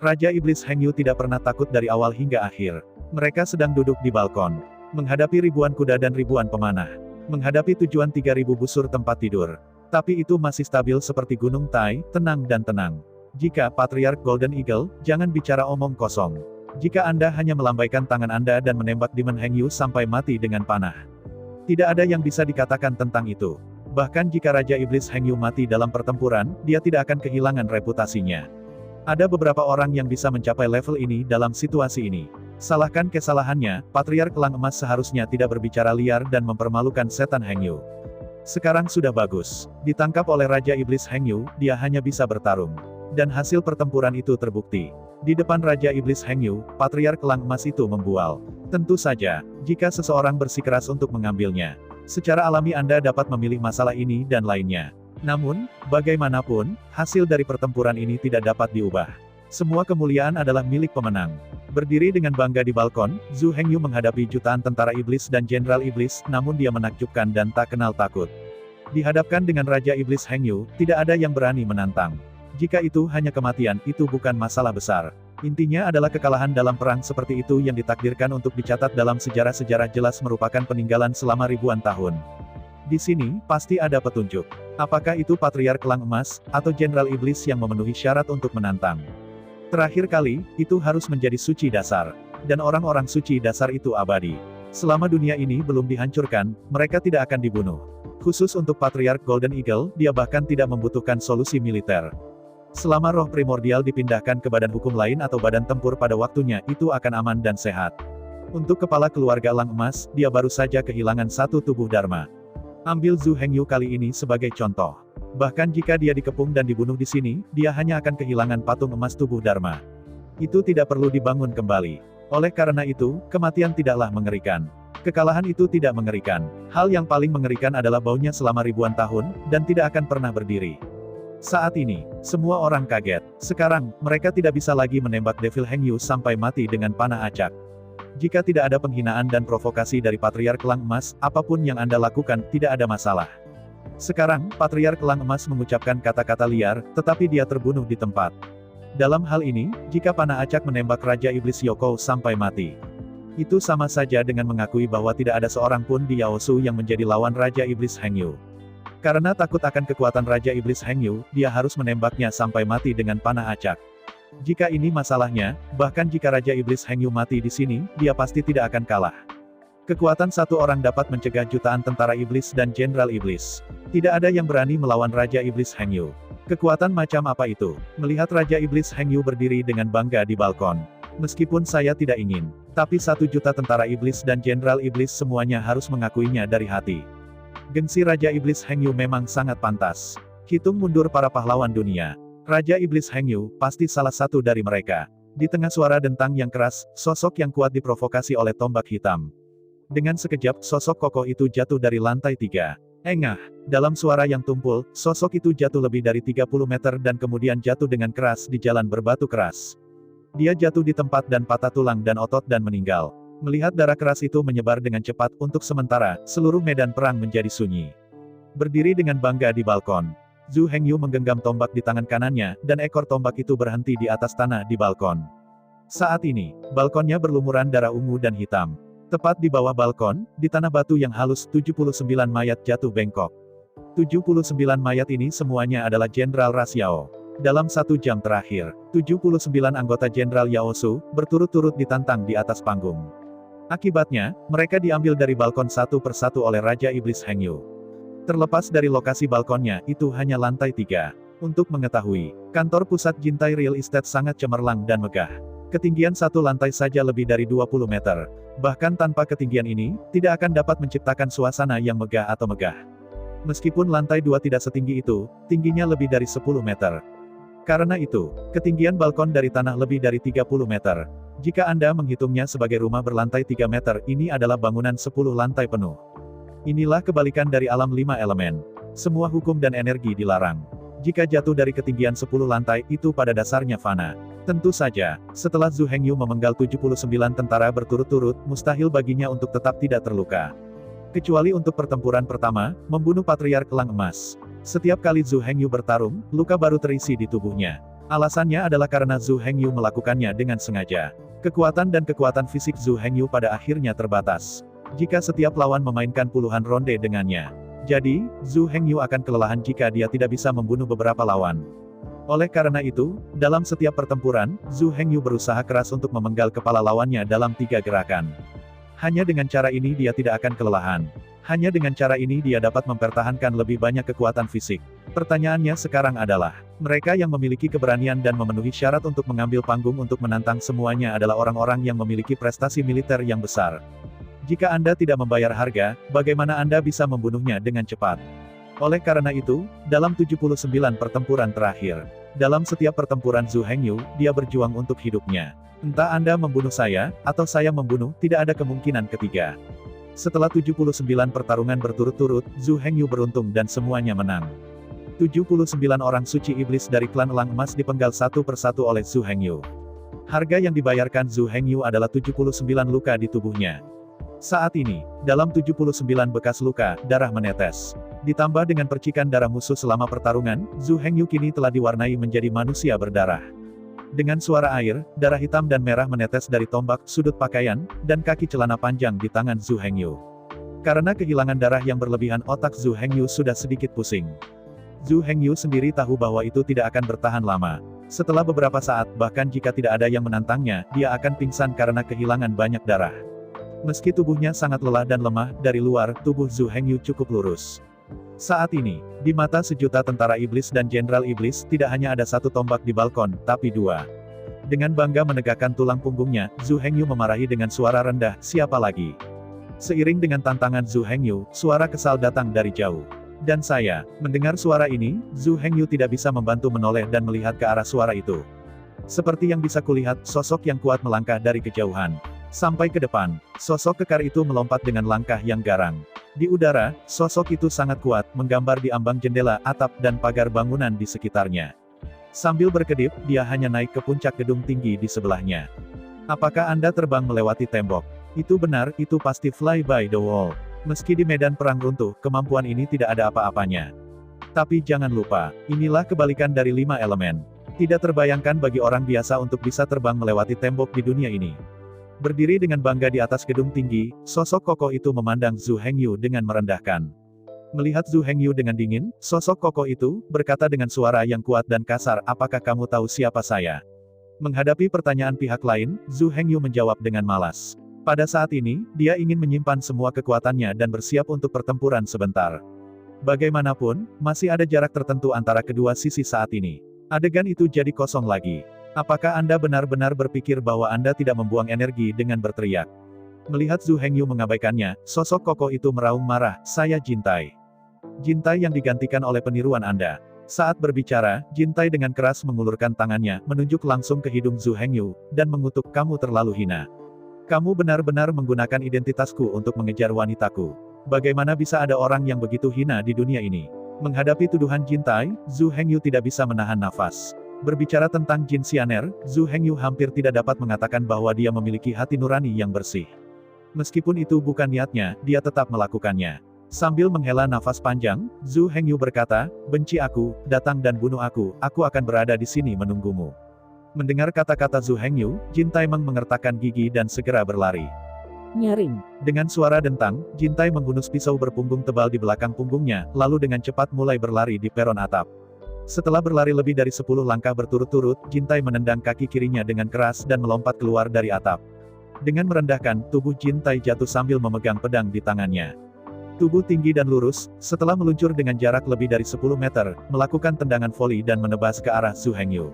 Raja Iblis Hengyu tidak pernah takut dari awal hingga akhir. Mereka sedang duduk di balkon. Menghadapi ribuan kuda dan ribuan pemanah. Menghadapi tujuan 3.000 busur tempat tidur. Tapi itu masih stabil seperti Gunung Tai, tenang dan tenang. Jika Patriark Golden Eagle, jangan bicara omong kosong. Jika Anda hanya melambaikan tangan Anda dan menembak Demon Hengyu sampai mati dengan panah. Tidak ada yang bisa dikatakan tentang itu. Bahkan jika Raja Iblis Hengyu mati dalam pertempuran, dia tidak akan kehilangan reputasinya. Ada beberapa orang yang bisa mencapai level ini dalam situasi ini. Salahkan kesalahannya, Patriark Elang Emas seharusnya tidak berbicara liar dan mempermalukan setan Hengyu. Sekarang sudah bagus. Ditangkap oleh Raja Iblis Hengyu, dia hanya bisa bertarung. Dan hasil pertempuran itu terbukti. Di depan Raja Iblis Hengyu, Patriark Elang Emas itu membual. Tentu saja, jika seseorang bersikeras untuk mengambilnya. Secara alami Anda dapat memilih masalah ini dan lainnya. Namun, bagaimanapun, hasil dari pertempuran ini tidak dapat diubah. Semua kemuliaan adalah milik pemenang. Berdiri dengan bangga di balkon, Zhu Hengyu menghadapi jutaan tentara iblis dan jenderal iblis, namun dia menakjubkan dan tak kenal takut. Dihadapkan dengan Raja Iblis Hengyu, tidak ada yang berani menantang. Jika itu hanya kematian, itu bukan masalah besar. Intinya adalah kekalahan dalam perang seperti itu yang ditakdirkan untuk dicatat dalam sejarah-sejarah jelas merupakan peninggalan selama ribuan tahun. Di sini, pasti ada petunjuk. Apakah itu Patriark Elang Emas, atau Jenderal Iblis yang memenuhi syarat untuk menantang? Terakhir kali, itu harus menjadi suci dasar. Dan orang-orang suci dasar itu abadi. Selama dunia ini belum dihancurkan, mereka tidak akan dibunuh. Khusus untuk Patriark Golden Eagle, dia bahkan tidak membutuhkan solusi militer. Selama roh primordial dipindahkan ke badan hukum lain atau badan tempur pada waktunya, itu akan aman dan sehat. Untuk kepala keluarga Elang Emas, dia baru saja kehilangan satu tubuh Dharma. Ambil Zhu Hengyu kali ini sebagai contoh. Bahkan jika dia dikepung dan dibunuh di sini, dia hanya akan kehilangan patung emas tubuh Dharma. Itu tidak perlu dibangun kembali. Oleh karena itu, kematian tidaklah mengerikan. Kekalahan itu tidak mengerikan. Hal yang paling mengerikan adalah baunya selama ribuan tahun, dan tidak akan pernah berdiri. Saat ini, semua orang kaget. Sekarang, mereka tidak bisa lagi menembak Devil Hengyu sampai mati dengan panah acak. Jika tidak ada penghinaan dan provokasi dari Patriark Elang Emas, apapun yang Anda lakukan, tidak ada masalah. Sekarang, Patriark Elang Emas mengucapkan kata-kata liar, tetapi dia terbunuh di tempat. Dalam hal ini, jika panah acak menembak Raja Iblis Yoko sampai mati, itu sama saja dengan mengakui bahwa tidak ada seorang pun di Yaosu yang menjadi lawan Raja Iblis Hengyu. Karena takut akan kekuatan Raja Iblis Hengyu, dia harus menembaknya sampai mati dengan panah acak. Jika ini masalahnya, bahkan jika Raja Iblis Hengyu mati di sini, dia pasti tidak akan kalah. Kekuatan satu orang dapat mencegah jutaan tentara iblis dan jenderal iblis. Tidak ada yang berani melawan Raja Iblis Hengyu. Kekuatan macam apa itu? Melihat Raja Iblis Hengyu berdiri dengan bangga di balkon. Meskipun saya tidak ingin, tapi 1 juta tentara iblis dan jenderal iblis semuanya harus mengakuinya dari hati. Gengsi Raja Iblis Hengyu memang sangat pantas. Hitung mundur para pahlawan dunia. Raja Iblis Hengyu pasti salah satu dari mereka. Di tengah suara dentang yang keras, sosok yang kuat diprovokasi oleh tombak hitam. Dengan sekejap, sosok kokoh itu jatuh dari lantai 3. Engah! Dalam suara yang tumpul, sosok itu jatuh lebih dari 30 meter dan kemudian jatuh dengan keras di jalan berbatu keras. Dia jatuh di tempat dan patah tulang dan otot dan meninggal. Melihat darah keras itu menyebar dengan cepat, untuk sementara, seluruh medan perang menjadi sunyi. Berdiri dengan bangga di balkon, Zhu Hengyu menggenggam tombak di tangan kanannya, dan ekor tombak itu berhenti di atas tanah di balkon. Saat ini, balkonnya berlumuran darah ungu dan hitam. Tepat di bawah balkon, di tanah batu yang halus, 79 mayat jatuh bengkok. 79 mayat ini semuanya adalah Jenderal Raxiao. Dalam 1 jam terakhir, 79 anggota Jenderal Yaosu, berturut-turut ditantang di atas panggung. Akibatnya, mereka diambil dari balkon satu persatu oleh Raja Iblis Hengyu. Terlepas dari lokasi balkonnya, itu hanya lantai 3. Untuk mengetahui, kantor pusat Jintai Real Estate sangat cemerlang dan megah. Ketinggian satu lantai saja lebih dari 20 meter. Bahkan tanpa ketinggian ini, tidak akan dapat menciptakan suasana yang megah atau megah. Meskipun lantai 2 tidak setinggi itu, tingginya lebih dari 10 meter. Karena itu, ketinggian balkon dari tanah lebih dari 30 meter. Jika Anda menghitungnya sebagai rumah berlantai 3 meter, ini adalah bangunan 10 lantai penuh. Inilah kebalikan dari alam 5 elemen. Semua hukum dan energi dilarang. Jika jatuh dari ketinggian 10 lantai, itu pada dasarnya fana. Tentu saja, setelah Zhu Hengyu memenggal 79 tentara berturut-turut, mustahil baginya untuk tetap tidak terluka. Kecuali untuk pertempuran pertama, membunuh Patriark Elang Emas. Setiap kali Zhu Hengyu bertarung, luka baru terisi di tubuhnya. Alasannya adalah karena Zhu Hengyu melakukannya dengan sengaja. Kekuatan dan kekuatan fisik Zhu Hengyu pada akhirnya terbatas. Jika setiap lawan memainkan puluhan ronde dengannya. Jadi, Zhu Hengyu akan kelelahan jika dia tidak bisa membunuh beberapa lawan. Oleh karena itu, dalam setiap pertempuran, Zhu Hengyu berusaha keras untuk memenggal kepala lawannya dalam 3 gerakan. Hanya dengan cara ini dia tidak akan kelelahan. Hanya dengan cara ini dia dapat mempertahankan lebih banyak kekuatan fisik. Pertanyaannya sekarang adalah, mereka yang memiliki keberanian dan memenuhi syarat untuk mengambil panggung untuk menantang semuanya adalah orang-orang yang memiliki prestasi militer yang besar. Jika Anda tidak membayar harga, bagaimana Anda bisa membunuhnya dengan cepat? Oleh karena itu, dalam 79 pertempuran terakhir, dalam setiap pertempuran Zhu Hengyu, dia berjuang untuk hidupnya. Entah Anda membunuh saya, atau saya membunuh, tidak ada kemungkinan ketiga. Setelah 79 pertarungan berturut-turut, Zhu Hengyu beruntung dan semuanya menang. 79 orang suci iblis dari klan Elang Emas dipenggal satu persatu oleh Zhu Hengyu. Harga yang dibayarkan Zhu Hengyu adalah 79 luka di tubuhnya. Saat ini, dalam 79 bekas luka, darah menetes. Ditambah dengan percikan darah musuh selama pertarungan, Zhu Hengyu kini telah diwarnai menjadi manusia berdarah. Dengan suara air, darah hitam dan merah menetes dari tombak, sudut pakaian, dan kaki celana panjang di tangan Zhu Hengyu. Karena kehilangan darah yang berlebihan, otak Zhu Hengyu sudah sedikit pusing. Zhu Hengyu sendiri tahu bahwa itu tidak akan bertahan lama. Setelah beberapa saat, bahkan jika tidak ada yang menantangnya, dia akan pingsan karena kehilangan banyak darah. Meski tubuhnya sangat lelah dan lemah, dari luar, tubuh Zhu Hengyu cukup lurus. Saat ini, di mata sejuta tentara iblis dan jenderal iblis, tidak hanya ada satu tombak di balkon, tapi 2. Dengan bangga menegakkan tulang punggungnya, Zhu Hengyu memarahi dengan suara rendah, "Siapa lagi?" Seiring dengan tantangan Zhu Hengyu, suara kesal datang dari jauh. Dan saya, mendengar suara ini, Zhu Hengyu tidak bisa membantu menoleh dan melihat ke arah suara itu. Seperti yang bisa kulihat, sosok yang kuat melangkah dari kejauhan. Sampai ke depan, sosok kekar itu melompat dengan langkah yang garang. Di udara, sosok itu sangat kuat, menggambar di ambang jendela, atap, dan pagar bangunan di sekitarnya. Sambil berkedip, dia hanya naik ke puncak gedung tinggi di sebelahnya. Apakah Anda terbang melewati tembok? Itu benar, itu pasti fly by the wall. Meski di medan perang runtuh, kemampuan ini tidak ada apa-apanya. Tapi jangan lupa, inilah kebalikan dari 5 elemen. Tidak terbayangkan bagi orang biasa untuk bisa terbang melewati tembok di dunia ini. Berdiri dengan bangga di atas gedung tinggi, sosok kokoh itu memandang Zhu Hengyu dengan merendahkan. Melihat Zhu Hengyu dengan dingin, sosok kokoh itu berkata dengan suara yang kuat dan kasar, "Apakah kamu tahu siapa saya?" Menghadapi pertanyaan pihak lain, Zhu Hengyu menjawab dengan malas. Pada saat ini, dia ingin menyimpan semua kekuatannya dan bersiap untuk pertempuran sebentar. Bagaimanapun, masih ada jarak tertentu antara kedua sisi saat ini. Adegan itu jadi kosong lagi. Apakah Anda benar-benar berpikir bahwa Anda tidak membuang energi dengan berteriak? Melihat Zhu Hengyu mengabaikannya, sosok kokoh itu meraung marah, "Saya Jintai. Jintai yang digantikan oleh peniruan Anda." Saat berbicara, Jintai dengan keras mengulurkan tangannya, menunjuk langsung ke hidung Zhu Hengyu, dan mengutuk, "Kamu terlalu hina. Kamu benar-benar menggunakan identitasku untuk mengejar wanitaku. Bagaimana bisa ada orang yang begitu hina di dunia ini?" Menghadapi tuduhan Jintai, Zhu Hengyu tidak bisa menahan nafas. Berbicara tentang Jin Xianer, Zhu Hengyu hampir tidak dapat mengatakan bahwa dia memiliki hati nurani yang bersih. Meskipun itu bukan niatnya, dia tetap melakukannya. Sambil menghela nafas panjang, Zhu Hengyu berkata, "Benci aku, datang dan bunuh aku akan berada di sini menunggumu." Mendengar kata-kata Zhu Hengyu, Jintai mengertakkan gigi dan segera berlari. Nyaring. Dengan suara dentang, Jintai menghunus pisau berpunggung tebal di belakang punggungnya, lalu dengan cepat mulai berlari di peron atap. Setelah berlari lebih dari 10 langkah berturut-turut, Jintai menendang kaki kirinya dengan keras dan melompat keluar dari atap. Dengan merendahkan, tubuh Jintai jatuh sambil memegang pedang di tangannya. Tubuh tinggi dan lurus, setelah meluncur dengan jarak lebih dari 10 meter, melakukan tendangan voli dan menebas ke arah Zhu Hengyu.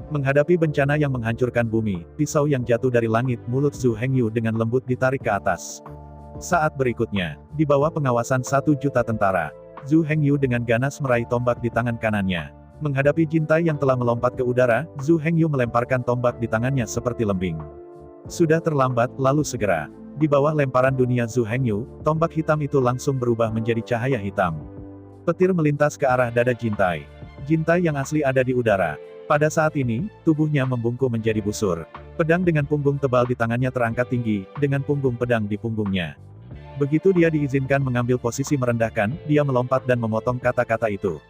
Menghadapi bencana yang menghancurkan bumi, pisau yang jatuh dari langit, mulut Zhu Hengyu dengan lembut ditarik ke atas. Saat berikutnya, di bawah pengawasan 1 juta tentara, Zhu Hengyu dengan ganas meraih tombak di tangan kanannya. Menghadapi Jintai yang telah melompat ke udara, Zhu Hengyu melemparkan tombak di tangannya seperti lembing. Sudah terlambat, lalu segera. Di bawah lemparan dunia Zhu Hengyu, tombak hitam itu langsung berubah menjadi cahaya hitam. Petir melintas ke arah dada Jintai. Jintai yang asli ada di udara. Pada saat ini, tubuhnya membungkuk menjadi busur. Pedang dengan punggung tebal di tangannya terangkat tinggi, dengan punggung pedang di punggungnya. Begitu dia diizinkan mengambil posisi merendahkan, dia melompat dan memotong kata-kata itu.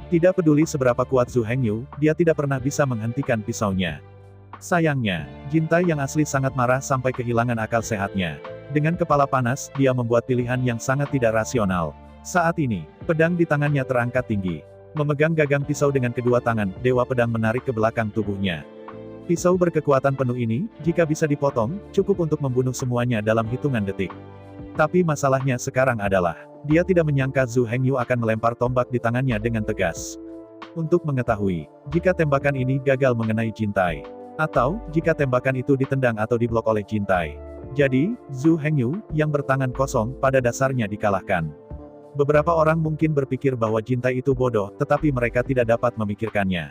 Tidak peduli seberapa kuat Zhu Hengyu, dia tidak pernah bisa menghentikan pisaunya. Sayangnya, Jintai yang asli sangat marah sampai kehilangan akal sehatnya. Dengan kepala panas, dia membuat pilihan yang sangat tidak rasional. Saat ini, pedang di tangannya terangkat tinggi. Memegang gagang pisau dengan kedua tangan, Dewa Pedang menarik ke belakang tubuhnya. Pisau berkekuatan penuh ini, jika bisa dipotong, cukup untuk membunuh semuanya dalam hitungan detik. Tapi masalahnya sekarang adalah, dia tidak menyangka Zhu Hengyu akan melempar tombak di tangannya dengan tegas. Untuk mengetahui, jika tembakan ini gagal mengenai Jintai, atau, jika tembakan itu ditendang atau diblok oleh Jintai. Jadi, Zhu Hengyu, yang bertangan kosong, pada dasarnya dikalahkan. Beberapa orang mungkin berpikir bahwa Jintai itu bodoh, tetapi mereka tidak dapat memikirkannya.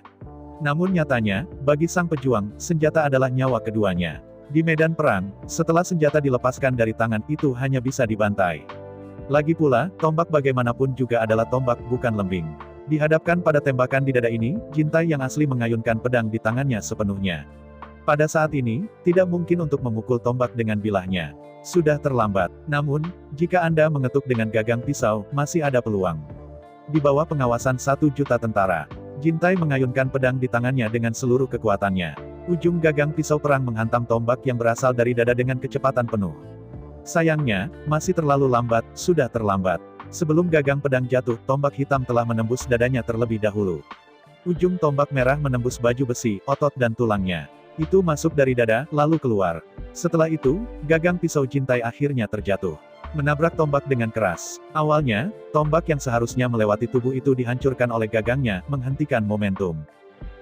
Namun nyatanya, bagi sang pejuang, senjata adalah nyawa keduanya. Di medan perang, setelah senjata dilepaskan dari tangan itu hanya bisa dibantai. Lagi pula, tombak bagaimanapun juga adalah tombak, bukan lembing. Dihadapkan pada tembakan di dada ini, Jintai yang asli mengayunkan pedang di tangannya sepenuhnya. Pada saat ini, tidak mungkin untuk memukul tombak dengan bilahnya. Sudah terlambat. Namun, jika Anda mengetuk dengan gagang pisau, masih ada peluang. Di bawah pengawasan 1 juta tentara, Jintai mengayunkan pedang di tangannya dengan seluruh kekuatannya. Ujung gagang pisau perang menghantam tombak yang berasal dari dada dengan kecepatan penuh. Sayangnya, masih terlalu lambat, sudah terlambat. Sebelum gagang pedang jatuh, tombak hitam telah menembus dadanya terlebih dahulu. Ujung tombak merah menembus baju besi, otot dan tulangnya. Itu masuk dari dada, lalu keluar. Setelah itu, gagang pisau Jintai akhirnya terjatuh. Menabrak tombak dengan keras. Awalnya, tombak yang seharusnya melewati tubuh itu dihancurkan oleh gagangnya, menghentikan momentum.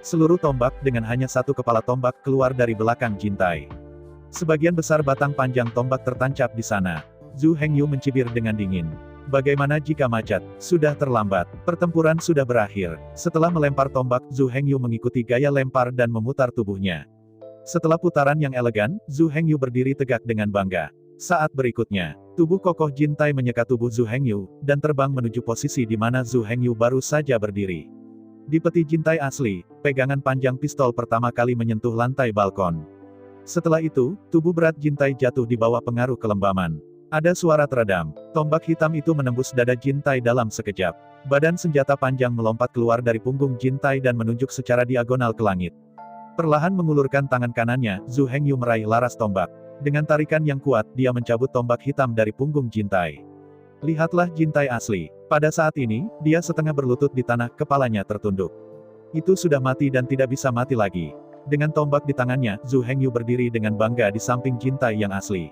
Seluruh tombak, dengan hanya satu kepala tombak, keluar dari belakang Jintai. Sebagian besar batang panjang tombak tertancap di sana. Zhu Hengyu mencibir dengan dingin. Bagaimana jika macet? Sudah terlambat. Pertempuran sudah berakhir. Setelah melempar tombak, Zhu Hengyu mengikuti gaya lempar dan memutar tubuhnya. Setelah putaran yang elegan, Zhu Hengyu berdiri tegak dengan bangga. Saat berikutnya, tubuh kokoh Jintai menyekat tubuh Zhu Hengyu, dan terbang menuju posisi di mana Zhu Hengyu baru saja berdiri. Di peti Jintai asli, pegangan panjang pistol pertama kali menyentuh lantai balkon. Setelah itu, tubuh berat Jintai jatuh di bawah pengaruh kelembaman. Ada suara teredam. Tombak hitam itu menembus dada Jin Tai dalam sekejap. Badan senjata panjang melompat keluar dari punggung Jin Tai dan menunjuk secara diagonal ke langit. Perlahan mengulurkan tangan kanannya, Zhu Hengyu meraih laras tombak. Dengan tarikan yang kuat, dia mencabut tombak hitam dari punggung Jin Tai. Lihatlah Jin Tai asli. Pada saat ini, dia setengah berlutut di tanah, kepalanya tertunduk. Itu sudah mati dan tidak bisa mati lagi. Dengan tombak di tangannya, Zhu Hengyu berdiri dengan bangga di samping Jin Tai yang asli.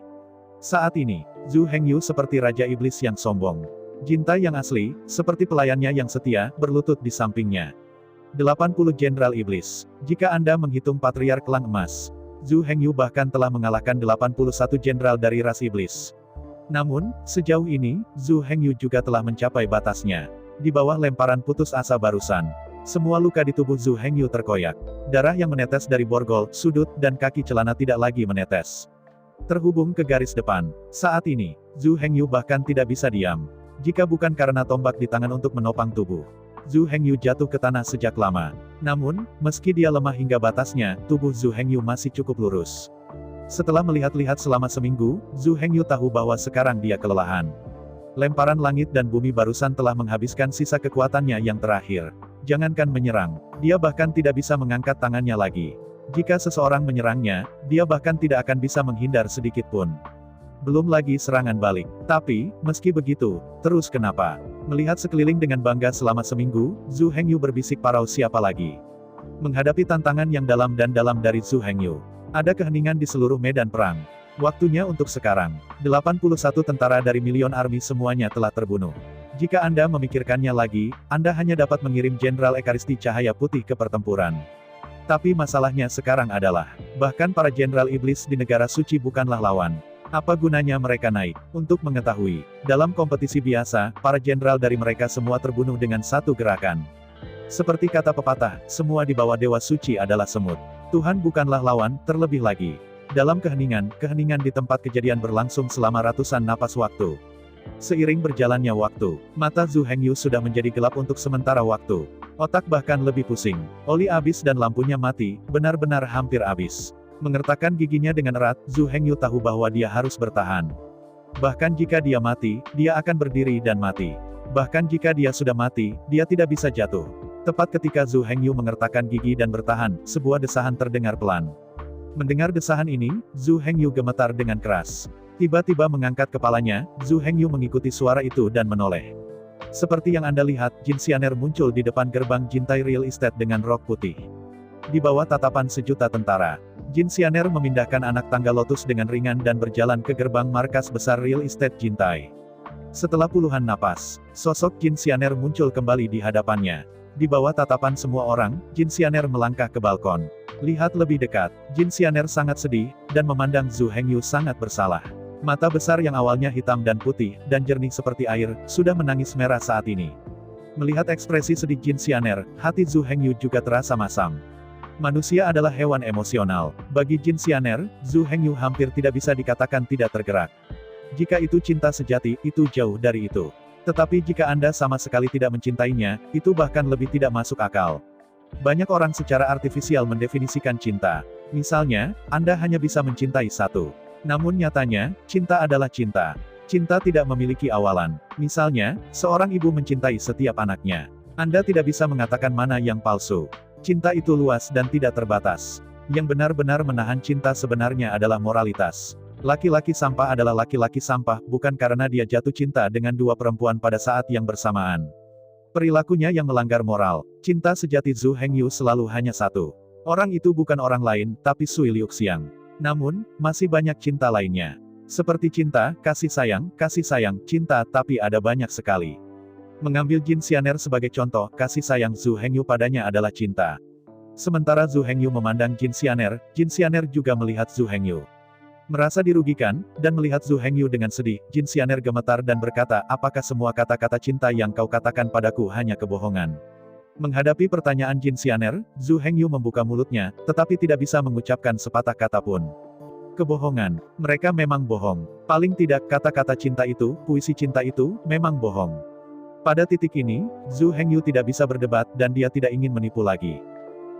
Saat ini, Zhu Hengyu seperti Raja Iblis yang sombong. Jin Tai yang asli, seperti pelayannya yang setia, berlutut di sampingnya. 80 Jenderal Iblis. Jika Anda menghitung Patriark Lang Emas, Zhu Hengyu bahkan telah mengalahkan 81 jenderal dari ras Iblis. Namun, sejauh ini, Zhu Hengyu juga telah mencapai batasnya. Di bawah lemparan putus asa barusan, semua luka di tubuh Zhu Hengyu terkoyak. Darah yang menetes dari borgol, sudut, dan kaki celana tidak lagi menetes. Terhubung ke garis depan. Saat ini, Zhu Hengyu bahkan tidak bisa diam. Jika bukan karena tombak di tangan untuk menopang tubuh, Zhu Hengyu jatuh ke tanah sejak lama. Namun, meski dia lemah hingga batasnya, tubuh Zhu Hengyu masih cukup lurus. Setelah melihat-lihat selama seminggu, Zhu Hengyu tahu bahwa sekarang dia kelelahan. Lemparan langit dan bumi barusan telah menghabiskan sisa kekuatannya yang terakhir. Jangankan menyerang, dia bahkan tidak bisa mengangkat tangannya lagi. Jika seseorang menyerangnya, dia bahkan tidak akan bisa menghindar sedikit pun. Belum lagi serangan balik. Tapi, meski begitu, terus kenapa? Melihat sekeliling dengan bangga selama seminggu, Zhu Hengyu berbisik parau siapa lagi. Menghadapi tantangan yang dalam dan dalam dari Zhu Hengyu. Ada keheningan di seluruh medan perang. Waktunya untuk sekarang. 81 tentara dari Million Army semuanya telah terbunuh. Jika Anda memikirkannya lagi, Anda hanya dapat mengirim Jenderal Ekaristi Cahaya Putih ke pertempuran. Tapi masalahnya sekarang adalah, bahkan para Jenderal Iblis di negara suci bukanlah lawan. Apa gunanya mereka naik? Untuk mengetahui, dalam kompetisi biasa, para jenderal dari mereka semua terbunuh dengan satu gerakan. Seperti kata pepatah, semua di bawah Dewa Suci adalah semut. Tuhan bukanlah lawan, terlebih lagi. Dalam keheningan di tempat kejadian berlangsung selama ratusan napas waktu. Seiring berjalannya waktu, mata Zhu Hengyu sudah menjadi gelap untuk sementara waktu. Otak bahkan lebih pusing. Oli habis dan lampunya mati, benar-benar hampir habis. Mengertakkan giginya dengan erat, Zhu Hengyu tahu bahwa dia harus bertahan. Bahkan jika dia mati, dia akan berdiri dan mati. Bahkan jika dia sudah mati, dia tidak bisa jatuh. Tepat ketika Zhu Hengyu mengertakkan gigi dan bertahan, sebuah desahan terdengar pelan. Mendengar desahan ini, Zhu Hengyu gemetar dengan keras. Tiba-tiba mengangkat kepalanya, Zhu Hengyu mengikuti suara itu dan menoleh. Seperti yang Anda lihat, Jin Xianer muncul di depan gerbang Jin Tai Real Estate dengan rok putih. Di bawah tatapan sejuta tentara, Jin Xianer memindahkan anak tangga lotus dengan ringan dan berjalan ke gerbang markas besar Real Estate Jin Tai. Setelah puluhan napas, sosok Jin Xianer muncul kembali di hadapannya. Di bawah tatapan semua orang, Jin Xianer melangkah ke balkon. Lihat lebih dekat, Jin Xianer sangat sedih, dan memandang Zhu Hengyu sangat bersalah. Mata besar yang awalnya hitam dan putih, dan jernih seperti air, sudah menangis merah saat ini. Melihat ekspresi sedih Jin Xianer, hati Zhu Hengyu juga terasa masam. Manusia adalah hewan emosional. Bagi Jin Xianer, Zhu Hengyu hampir tidak bisa dikatakan tidak tergerak. Jika itu cinta sejati, itu jauh dari itu. Tetapi jika Anda sama sekali tidak mencintainya, itu bahkan lebih tidak masuk akal. Banyak orang secara artifisial mendefinisikan cinta. Misalnya, Anda hanya bisa mencintai satu. Namun nyatanya, cinta adalah cinta. Cinta tidak memiliki awalan. Misalnya, seorang ibu mencintai setiap anaknya. Anda tidak bisa mengatakan mana yang palsu. Cinta itu luas dan tidak terbatas. Yang benar-benar menahan cinta sebenarnya adalah moralitas. Laki-laki sampah adalah laki-laki sampah, bukan karena dia jatuh cinta dengan dua perempuan pada saat yang bersamaan. Perilakunya yang melanggar moral. Cinta sejati Zhu Hengyu selalu hanya satu. Orang itu bukan orang lain, tapi Sui Liuxiang. Namun, masih banyak cinta lainnya. Seperti cinta, kasih sayang, cinta, tapi ada banyak sekali. Mengambil Jin Xianer sebagai contoh, kasih sayang Zhu Hengyu padanya adalah cinta. Sementara Zhu Hengyu memandang Jin Xianer juga melihat Zhu Hengyu. Merasa dirugikan, dan melihat Zhu Hengyu dengan sedih, Jin Xianer gemetar dan berkata, apakah semua kata-kata cinta yang kau katakan padaku hanya kebohongan? Menghadapi pertanyaan Jin Xianer, Zhu Hengyu membuka mulutnya, tetapi tidak bisa mengucapkan sepatah kata pun. Kebohongan. Mereka memang bohong. Paling tidak, kata-kata cinta itu, puisi cinta itu, memang bohong. Pada titik ini, Zhu Hengyu tidak bisa berdebat, dan dia tidak ingin menipu lagi.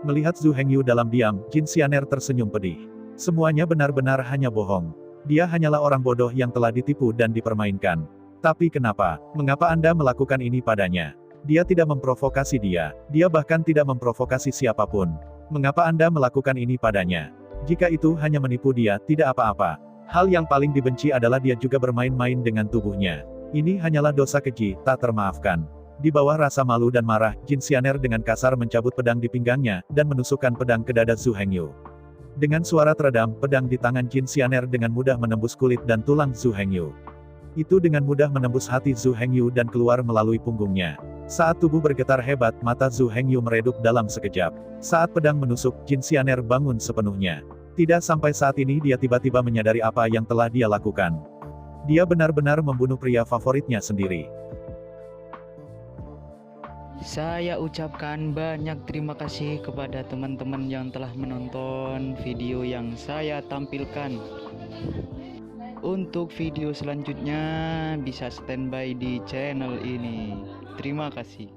Melihat Zhu Hengyu dalam diam, Jin Xianer tersenyum pedih. Semuanya benar-benar hanya bohong. Dia hanyalah orang bodoh yang telah ditipu dan dipermainkan. Tapi kenapa? Mengapa Anda melakukan ini padanya? Dia tidak memprovokasi dia. Dia bahkan tidak memprovokasi siapapun. Mengapa Anda melakukan ini padanya? Jika itu hanya menipu dia, tidak apa-apa. Hal yang paling dibenci adalah dia juga bermain-main dengan tubuhnya. Ini hanyalah dosa keji, tak termaafkan. Di bawah rasa malu dan marah, Jin Xianer dengan kasar mencabut pedang di pinggangnya, dan menusukkan pedang ke dada Zhu Hengyu. Dengan suara teredam, pedang di tangan Jin Xianer dengan mudah menembus kulit dan tulang Zhu Hengyu. Itu dengan mudah menembus hati Zhu Hengyu dan keluar melalui punggungnya. Saat tubuh bergetar hebat, mata Zhu Hengyu meredup dalam sekejap. Saat pedang menusuk, Jin Xianer bangun sepenuhnya. Tidak sampai saat ini dia tiba-tiba menyadari apa yang telah dia lakukan. Dia benar-benar membunuh pria favoritnya sendiri. Saya ucapkan banyak terima kasih kepada teman-teman yang telah menonton video yang saya tampilkan. Untuk video selanjutnya bisa standby di channel ini. Terima kasih.